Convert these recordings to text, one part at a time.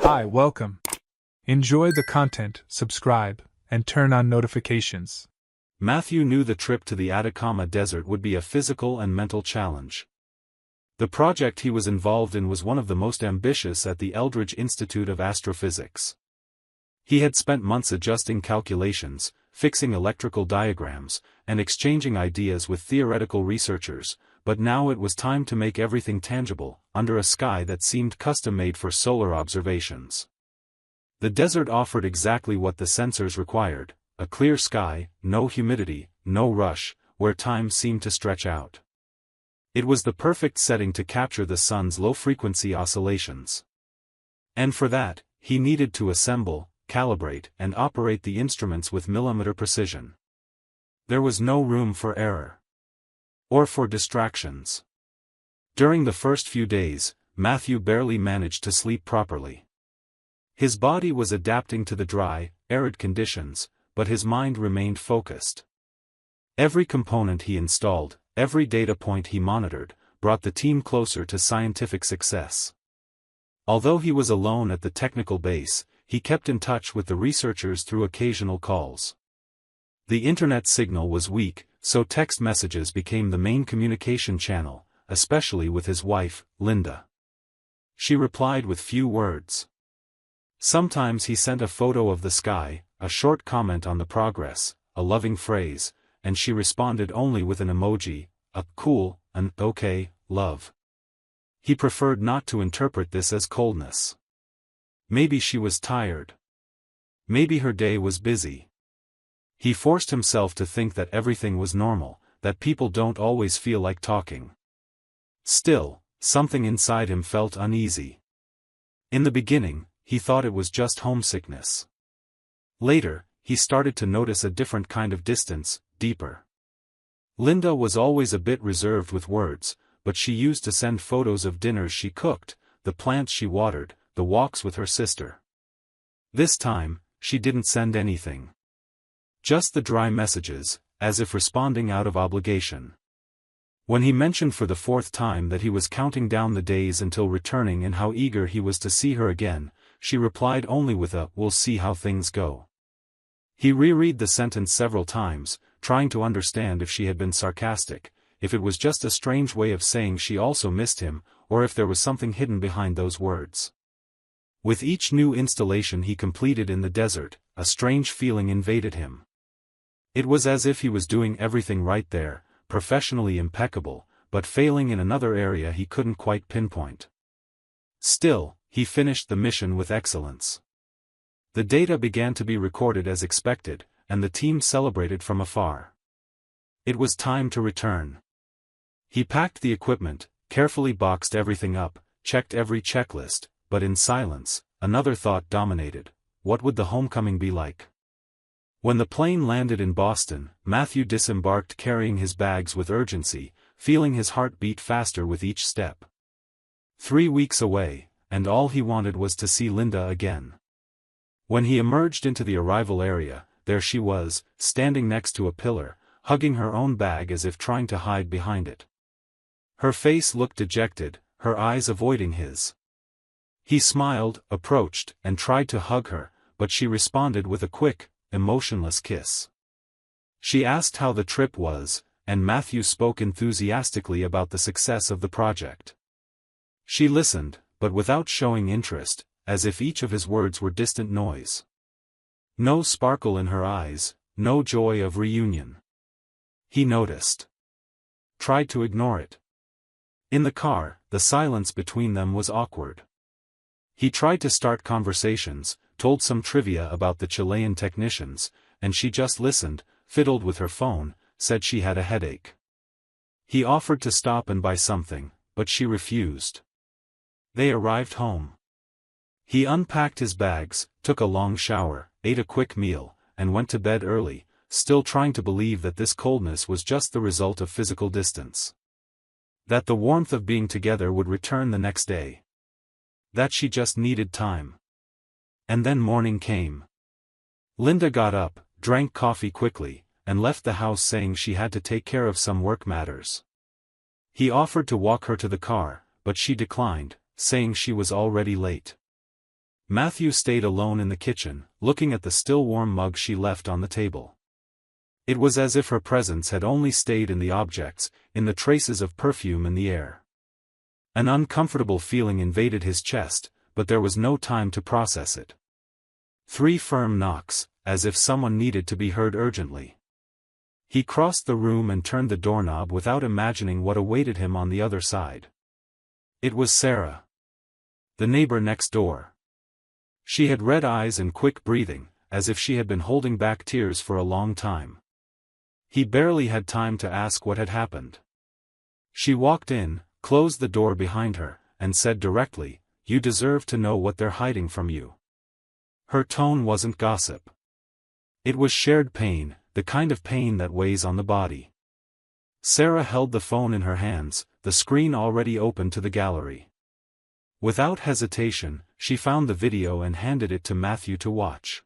Hi, welcome. Enjoy the content, subscribe, and turn on notifications. Matthew knew the trip to the Atacama Desert would be a physical and mental challenge. The project he was involved in was one of the most ambitious at the Eldridge Institute of Astrophysics. He had spent months adjusting calculations, fixing electrical diagrams, and exchanging ideas with theoretical researchers, but now it was time to make everything tangible, under a sky that seemed custom-made for solar observations. The desert offered exactly what the sensors required: a clear sky, no humidity, no rush, where time seemed to stretch out. It was the perfect setting to capture the sun's low-frequency oscillations. And for that, he needed to assemble, calibrate, and operate the instruments with millimeter precision. There was no room for error. Or for distractions. During the first few days, Matthew barely managed to sleep properly. His body was adapting to the dry, arid conditions, but his mind remained focused. Every component he installed, every data point he monitored, brought the team closer to scientific success. Although he was alone at the technical base, he kept in touch with the researchers through occasional calls. The internet signal was weak, so text messages became the main communication channel, especially with his wife, Linda. She replied with few words. Sometimes he sent a photo of the sky, a short comment on the progress, a loving phrase, and she responded only with an emoji, a cool, an okay, love. He preferred not to interpret this as coldness. Maybe she was tired. Maybe her day was busy. He forced himself to think that everything was normal, that people don't always feel like talking. Still, something inside him felt uneasy. In the beginning, he thought it was just homesickness. Later, he started to notice a different kind of distance, deeper. Linda was always a bit reserved with words, but she used to send photos of dinners she cooked, the plants she watered, the walks with her sister. This time, she didn't send anything. Just the dry messages, as if responding out of obligation. When he mentioned for the fourth time that he was counting down the days until returning and how eager he was to see her again, she replied only with a "we'll see how things go." He reread the sentence several times, trying to understand if she had been sarcastic, if it was just a strange way of saying she also missed him, or if there was something hidden behind those words. With each new installation he completed in the desert, a strange feeling invaded him. It was as if he was doing everything right there, professionally impeccable, but failing in another area he couldn't quite pinpoint. Still, he finished the mission with excellence. The data began to be recorded as expected, and the team celebrated from afar. It was time to return. He packed the equipment, carefully boxed everything up, checked every checklist, but in silence, another thought dominated: what would the homecoming be like? When the plane landed in Boston, Matthew disembarked carrying his bags with urgency, feeling his heart beat faster with each step. 3 weeks away, and all he wanted was to see Linda again. When he emerged into the arrival area, there she was, standing next to a pillar, hugging her own bag as if trying to hide behind it. Her face looked dejected, her eyes avoiding his. He smiled, approached, and tried to hug her, but she responded with a quick, emotionless kiss. She asked how the trip was, and Matthew spoke enthusiastically about the success of the project. She listened, but without showing interest, as if each of his words were distant noise. No sparkle in her eyes, no joy of reunion. He noticed. Tried to ignore it. In the car, the silence between them was awkward. He tried to start conversations, told some trivia about the Chilean technicians, and she just listened, fiddled with her phone, said she had a headache. He offered to stop and buy something, but she refused. They arrived home. He unpacked his bags, took a long shower, ate a quick meal, and went to bed early, still trying to believe that this coldness was just the result of physical distance. That the warmth of being together would return the next day. That she just needed time. And then morning came. Linda got up, drank coffee quickly, and left the house saying she had to take care of some work matters. He offered to walk her to the car, but she declined, saying she was already late. Matthew stayed alone in the kitchen, looking at the still warm mug she left on the table. It was as if her presence had only stayed in the objects, in the traces of perfume in the air. An uncomfortable feeling invaded his chest, but there was no time to process it. 3 firm knocks, as if someone needed to be heard urgently. He crossed the room and turned the doorknob without imagining what awaited him on the other side. It was Sarah, the neighbor next door. She had red eyes and quick breathing, as if she had been holding back tears for a long time. He barely had time to ask what had happened. She walked in, closed the door behind her, and said directly, "You deserve to know what they're hiding from you." Her tone wasn't gossip. It was shared pain, the kind of pain that weighs on the body. Sarah held the phone in her hands, the screen already open to the gallery. Without hesitation, she found the video and handed it to Matthew to watch.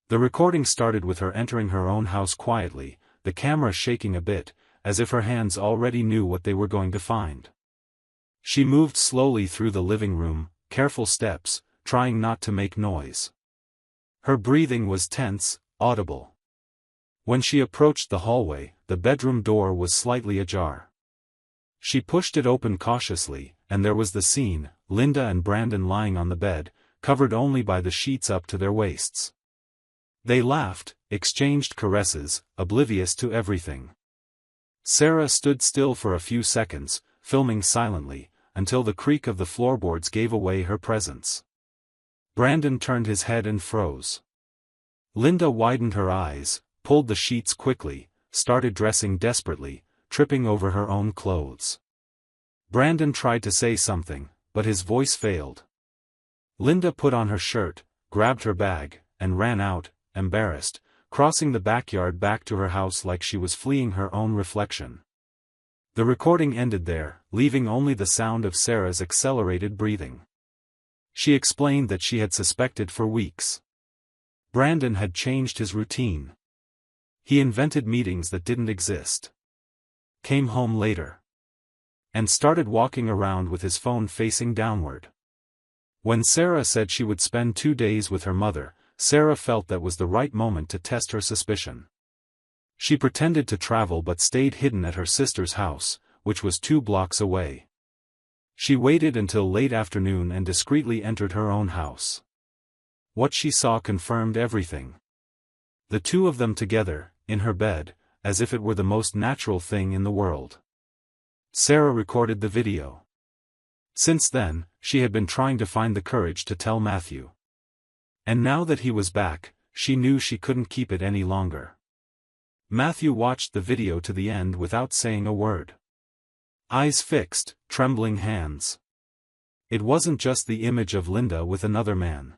The recording started with her entering her own house quietly, the camera shaking a bit, as if her hands already knew what they were going to find. She moved slowly through the living room, careful steps, trying not to make noise. Her breathing was tense, audible. When she approached the hallway, the bedroom door was slightly ajar. She pushed it open cautiously, and there was the scene, Linda and Brandon lying on the bed, covered only by the sheets up to their waists. They laughed, exchanged caresses, oblivious to everything. Sarah stood still for a few seconds, filming silently, until the creak of the floorboards gave away her presence. Brandon turned his head and froze. Linda widened her eyes, pulled the sheets quickly, started dressing desperately, tripping over her own clothes. Brandon tried to say something, but his voice failed. Linda put on her shirt, grabbed her bag, and ran out, embarrassed, crossing the backyard back to her house like she was fleeing her own reflection. The recording ended there, leaving only the sound of Sarah's accelerated breathing. She explained that she had suspected for weeks. Brandon had changed his routine. He invented meetings that didn't exist. Came home later. And started walking around with his phone facing downward. When Sarah said she would spend 2 days with her mother, Sarah felt that was the right moment to test her suspicion. She pretended to travel but stayed hidden at her sister's house, which was 2 blocks away. She waited until late afternoon and discreetly entered her own house. What she saw confirmed everything. The 2 of them together, in her bed, as if it were the most natural thing in the world. Sarah recorded the video. Since then, she had been trying to find the courage to tell Matthew. And now that he was back, she knew she couldn't keep it any longer. Matthew watched the video to the end without saying a word. Eyes fixed, trembling hands. It wasn't just the image of Linda with another man.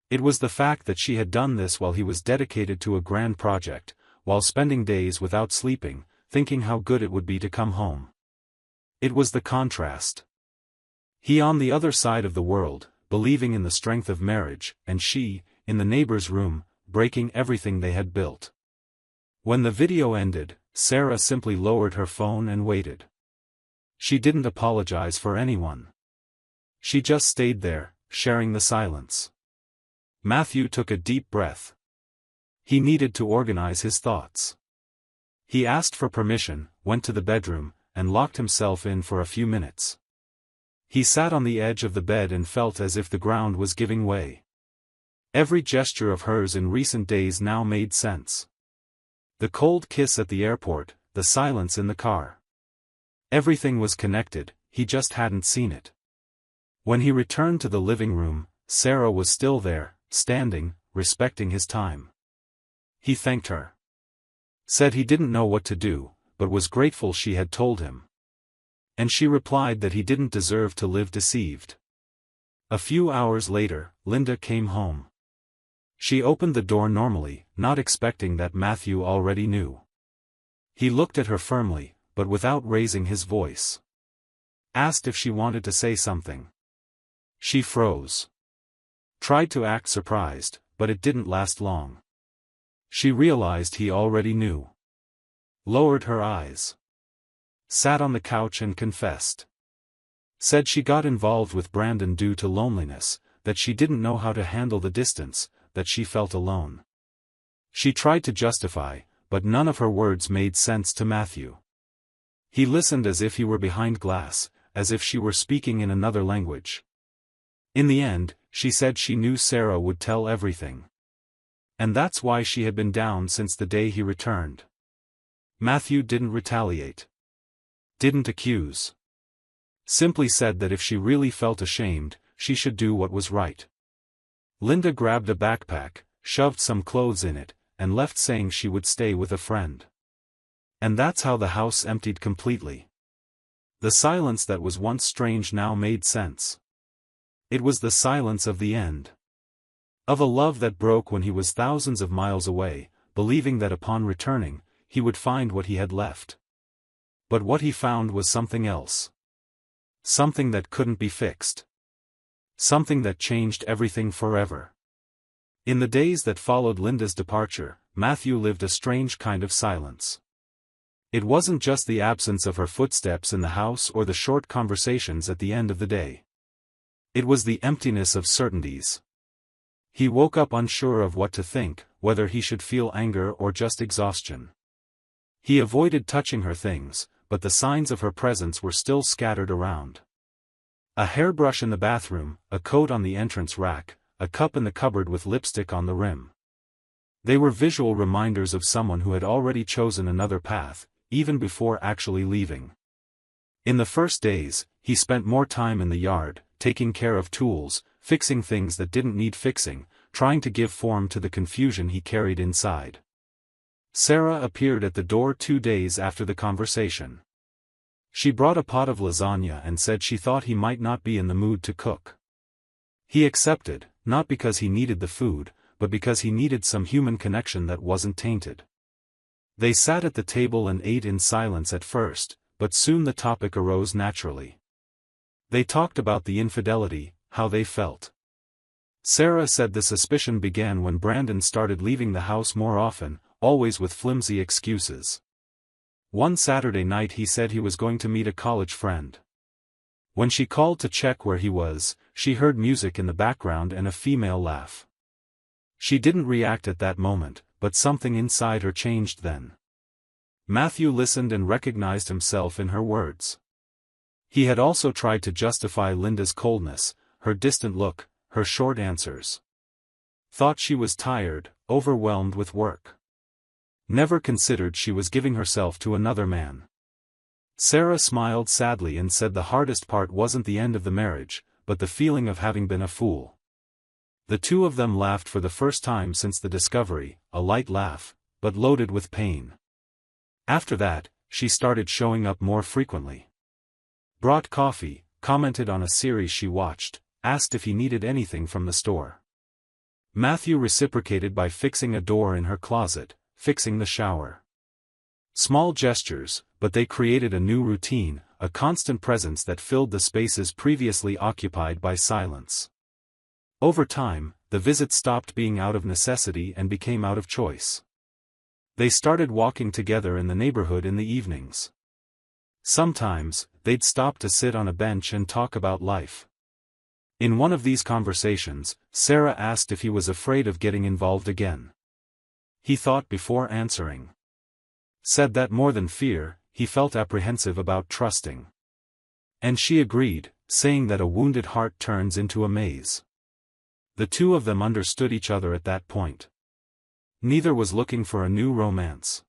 It was the fact that she had done this while he was dedicated to a grand project, while spending days without sleeping, thinking how good it would be to come home. It was the contrast. He on the other side of the world, believing in the strength of marriage, and she, in the neighbor's room, breaking everything they had built. When the video ended, Sarah simply lowered her phone and waited. She didn't apologize for anyone. She just stayed there, sharing the silence. Matthew took a deep breath. He needed to organize his thoughts. He asked for permission, went to the bedroom, and locked himself in for a few minutes. He sat on the edge of the bed and felt as if the ground was giving way. Every gesture of hers in recent days now made sense. The cold kiss at the airport, the silence in the car. Everything was connected, he just hadn't seen it. When he returned to the living room, Sarah was still there, standing, respecting his time. He thanked her. Said he didn't know what to do, but was grateful she had told him. And she replied that he didn't deserve to live deceived. A few hours later, Linda came home. She opened the door normally, not expecting that Matthew already knew. He looked at her firmly, but without raising his voice. Asked if she wanted to say something. She froze. Tried to act surprised, but it didn't last long. She realized he already knew. Lowered her eyes. Sat on the couch and confessed. Said she got involved with Brandon due to loneliness, that she didn't know how to handle the distance, that she felt alone. She tried to justify, but none of her words made sense to Matthew. He listened as if he were behind glass, as if she were speaking in another language. In the end, she said she knew Sarah would tell everything. And that's why she had been down since the day he returned. Matthew didn't retaliate. Didn't accuse. Simply said that if she really felt ashamed, she should do what was right. Linda grabbed a backpack, shoved some clothes in it, and left saying she would stay with a friend. And that's how the house emptied completely. The silence that was once strange now made sense. It was the silence of the end. Of a love that broke when he was thousands of miles away, believing that upon returning, he would find what he had left. But what he found was something else. Something that couldn't be fixed. Something that changed everything forever. In the days that followed Linda's departure, Matthew lived a strange kind of silence. It wasn't just the absence of her footsteps in the house or the short conversations at the end of the day. It was the emptiness of certainties. He woke up unsure of what to think, whether he should feel anger or just exhaustion. He avoided touching her things, but the signs of her presence were still scattered around. A hairbrush in the bathroom, a coat on the entrance rack, a cup in the cupboard with lipstick on the rim. They were visual reminders of someone who had already chosen another path, even before actually leaving. In the first days, he spent more time in the yard, taking care of tools, fixing things that didn't need fixing, trying to give form to the confusion he carried inside. Sarah appeared at the door 2 days after the conversation. She brought a pot of lasagna and said she thought he might not be in the mood to cook. He accepted, not because he needed the food, but because he needed some human connection that wasn't tainted. They sat at the table and ate in silence at first, but soon the topic arose naturally. They talked about the infidelity, how they felt. Sarah said the suspicion began when Brandon started leaving the house more often, always with flimsy excuses. One Saturday night he said he was going to meet a college friend. When she called to check where he was, she heard music in the background and a female laugh. She didn't react at that moment, but something inside her changed then. Matthew listened and recognized himself in her words. He had also tried to justify Linda's coldness, her distant look, her short answers. Thought she was tired, overwhelmed with work. Never considered she was giving herself to another man. Sarah smiled sadly and said the hardest part wasn't the end of the marriage, but the feeling of having been a fool. The two of them laughed for the first time since the discovery, a light laugh, but loaded with pain. After that, she started showing up more frequently. Brought coffee, commented on a series she watched, asked if he needed anything from the store. Matthew reciprocated by fixing a door in her closet, fixing the shower. Small gestures, but they created a new routine, a constant presence that filled the spaces previously occupied by silence. Over time, the visits stopped being out of necessity and became out of choice. They started walking together in the neighborhood in the evenings. Sometimes, they'd stop to sit on a bench and talk about life. In one of these conversations, Sarah asked if he was afraid of getting involved again. He thought before answering. Said that more than fear, he felt apprehensive about trusting. And she agreed, saying that a wounded heart turns into a maze. The two of them understood each other at that point. Neither was looking for a new romance.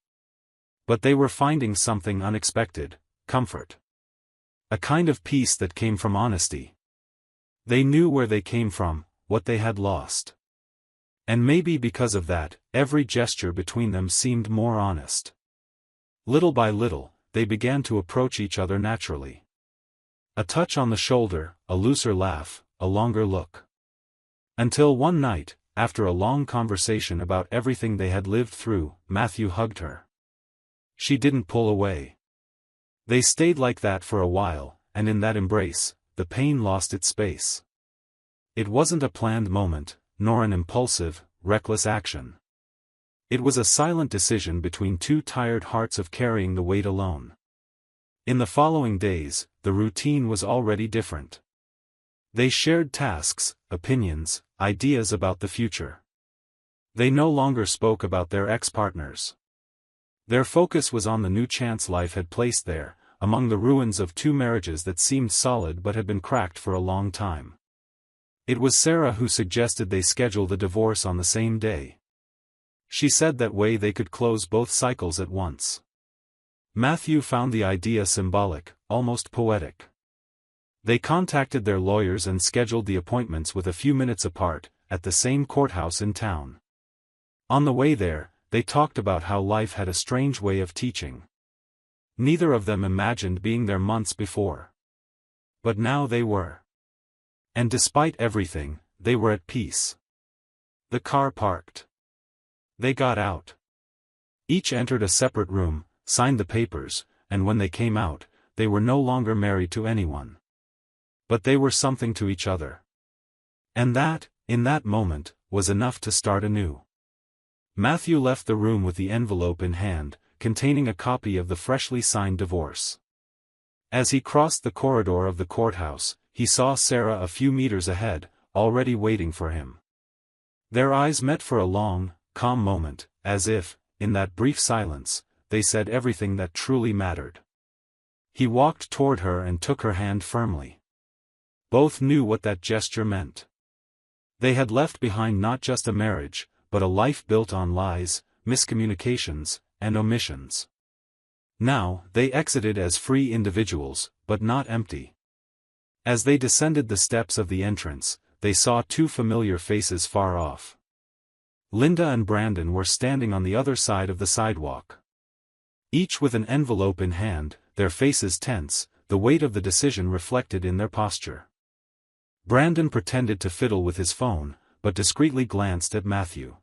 But they were finding something unexpected, comfort. A kind of peace that came from honesty. They knew where they came from, what they had lost. And maybe because of that, every gesture between them seemed more honest. Little by little, they began to approach each other naturally. A touch on the shoulder, a looser laugh, a longer look. Until one night, after a long conversation about everything they had lived through, Matthew hugged her. She didn't pull away. They stayed like that for a while, and in that embrace, the pain lost its space. It wasn't a planned moment, nor an impulsive, reckless action. It was a silent decision between two tired hearts of carrying the weight alone. In the following days, the routine was already different. They shared tasks, opinions, ideas about the future. They no longer spoke about their ex-partners. Their focus was on the new chance life had placed there, among the ruins of two marriages that seemed solid but had been cracked for a long time. It was Sarah who suggested they schedule the divorce on the same day. She said that way they could close both cycles at once. Matthew found the idea symbolic, almost poetic. They contacted their lawyers and scheduled the appointments with a few minutes apart, at the same courthouse in town. On the way there, they talked about how life had a strange way of teaching. Neither of them imagined being there months before. But now they were. And despite everything, they were at peace. The car parked. They got out. Each entered a separate room, signed the papers, and when they came out, they were no longer married to anyone. But they were something to each other. And that, in that moment, was enough to start anew. Matthew left the room with the envelope in hand, containing a copy of the freshly signed divorce. As he crossed the corridor of the courthouse, he saw Sarah a few meters ahead, already waiting for him. Their eyes met for a long, calm moment, as if, in that brief silence, they said everything that truly mattered. He walked toward her and took her hand firmly. Both knew what that gesture meant. They had left behind not just a marriage, but a life built on lies, miscommunications, and omissions. Now, they exited as free individuals, but not empty. As they descended the steps of the entrance, they saw two familiar faces far off. Linda and Brandon were standing on the other side of the sidewalk. Each with an envelope in hand, their faces tense, the weight of the decision reflected in their posture. Brandon pretended to fiddle with his phone, but discreetly glanced at Matthew.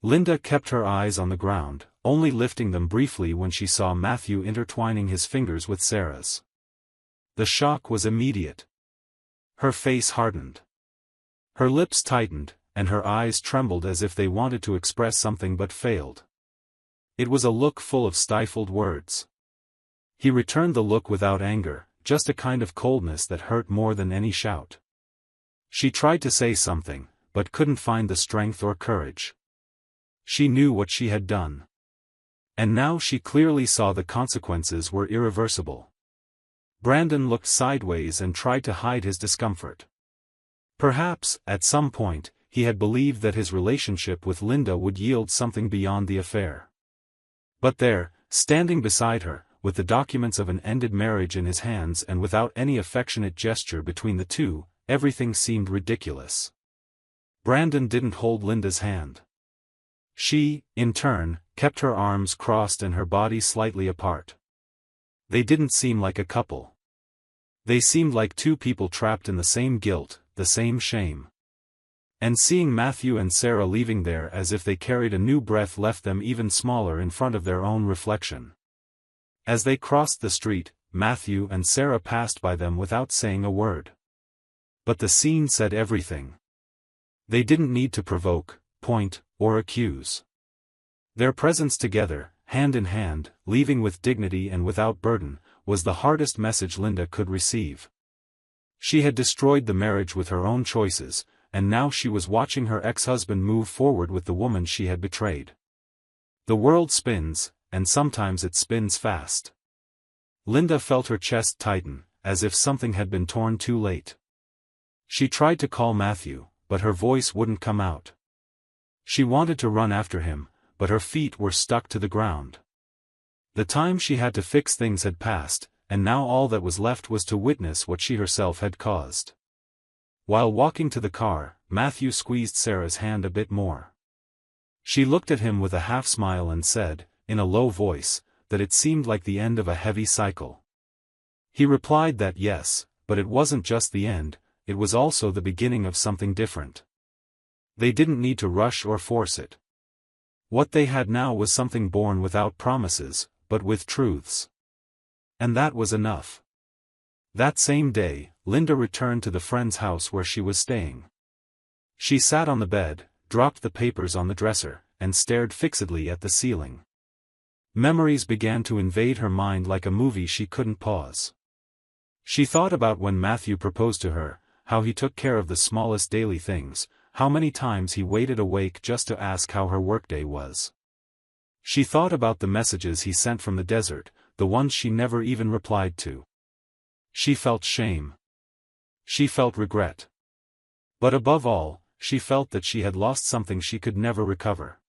Linda kept her eyes on the ground, only lifting them briefly when she saw Matthew intertwining his fingers with Sarah's. The shock was immediate. Her face hardened. Her lips tightened, and her eyes trembled as if they wanted to express something but failed. It was a look full of stifled words. He returned the look without anger, just a kind of coldness that hurt more than any shout. She tried to say something, but couldn't find the strength or courage. She knew what she had done. And now she clearly saw the consequences were irreversible. Brandon looked sideways and tried to hide his discomfort. Perhaps, at some point, he had believed that his relationship with Linda would yield something beyond the affair. But there, standing beside her, with the documents of an ended marriage in his hands and without any affectionate gesture between the two, everything seemed ridiculous. Brandon didn't hold Linda's hand. She, in turn, kept her arms crossed and her body slightly apart. They didn't seem like a couple. They seemed like two people trapped in the same guilt, the same shame. And seeing Matthew and Sarah leaving there as if they carried a new breath left them even smaller in front of their own reflection. As they crossed the street, Matthew and Sarah passed by them without saying a word. But the scene said everything. They didn't need to provoke, point, or accuse. Their presence together, hand in hand, leaving with dignity and without burden, was the hardest message Linda could receive. She had destroyed the marriage with her own choices, and now she was watching her ex-husband move forward with the woman she had betrayed. The world spins, and sometimes it spins fast. Linda felt her chest tighten, as if something had been torn too late. She tried to call Matthew, but her voice wouldn't come out. She wanted to run after him, but her feet were stuck to the ground. The time she had to fix things had passed, and now all that was left was to witness what she herself had caused. While walking to the car, Matthew squeezed Sarah's hand a bit more. She looked at him with a half-smile and said, in a low voice, that it seemed like the end of a heavy cycle. He replied that yes, but it wasn't just the end, it was also the beginning of something different. They didn't need to rush or force it. What they had now was something born without promises, but with truths. And that was enough. That same day, Linda returned to the friend's house where she was staying. She sat on the bed, dropped the papers on the dresser, and stared fixedly at the ceiling. Memories began to invade her mind like a movie she couldn't pause. She thought about when Matthew proposed to her, how he took care of the smallest daily things, how many times he waited awake just to ask how her workday was. She thought about the messages he sent from the desert, the ones she never even replied to. She felt shame. She felt regret. But above all, she felt that she had lost something she could never recover.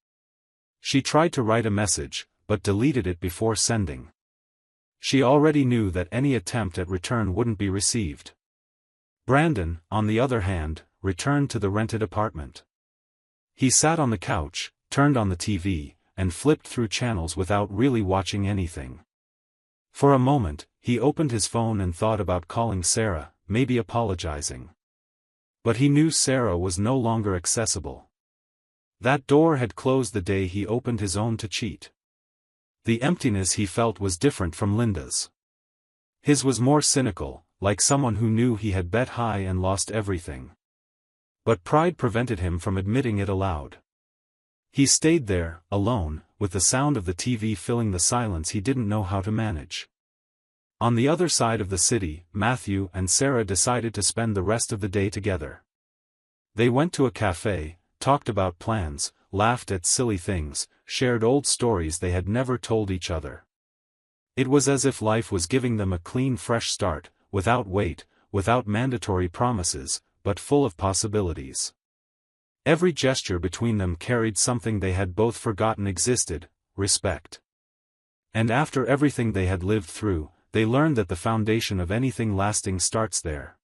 She tried to write a message, but deleted it before sending. She already knew that any attempt at return wouldn't be received. Brandon, on the other hand, returned to the rented apartment. He sat on the couch, turned on the TV, and flipped through channels without really watching anything. For a moment, he opened his phone and thought about calling Sarah, maybe apologizing. But he knew Sarah was no longer accessible. That door had closed the day he opened his own to cheat. The emptiness he felt was different from Linda's. His was more cynical, like someone who knew he had bet high and lost everything. But pride prevented him from admitting it aloud. He stayed there, alone, with the sound of the TV filling the silence he didn't know how to manage. On the other side of the city, Matthew and Sarah decided to spend the rest of the day together. They went to a cafe, talked about plans, laughed at silly things, shared old stories they had never told each other. It was as if life was giving them a clean fresh start, without weight, without mandatory promises, but full of possibilities. Every gesture between them carried something they had both forgotten existed: respect. And after everything they had lived through, they learned that the foundation of anything lasting starts there.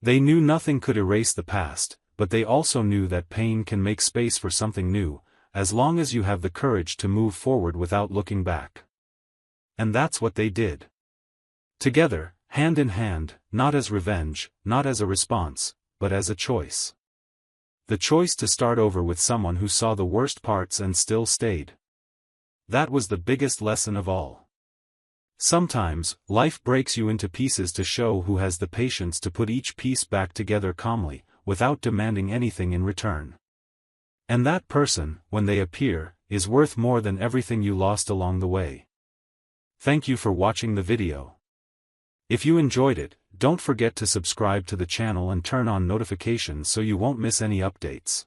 They knew nothing could erase the past, but they also knew that pain can make space for something new, as long as you have the courage to move forward without looking back. And that's what they did. Together, hand in hand, not as revenge, not as a response, but as a choice. The choice to start over with someone who saw the worst parts and still stayed. That was the biggest lesson of all. Sometimes, life breaks you into pieces to show who has the patience to put each piece back together calmly, without demanding anything in return. And that person, when they appear, is worth more than everything you lost along the way. Thank you for watching the video. If you enjoyed it, don't forget to subscribe to the channel and turn on notifications so you won't miss any updates.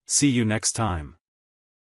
See you next time.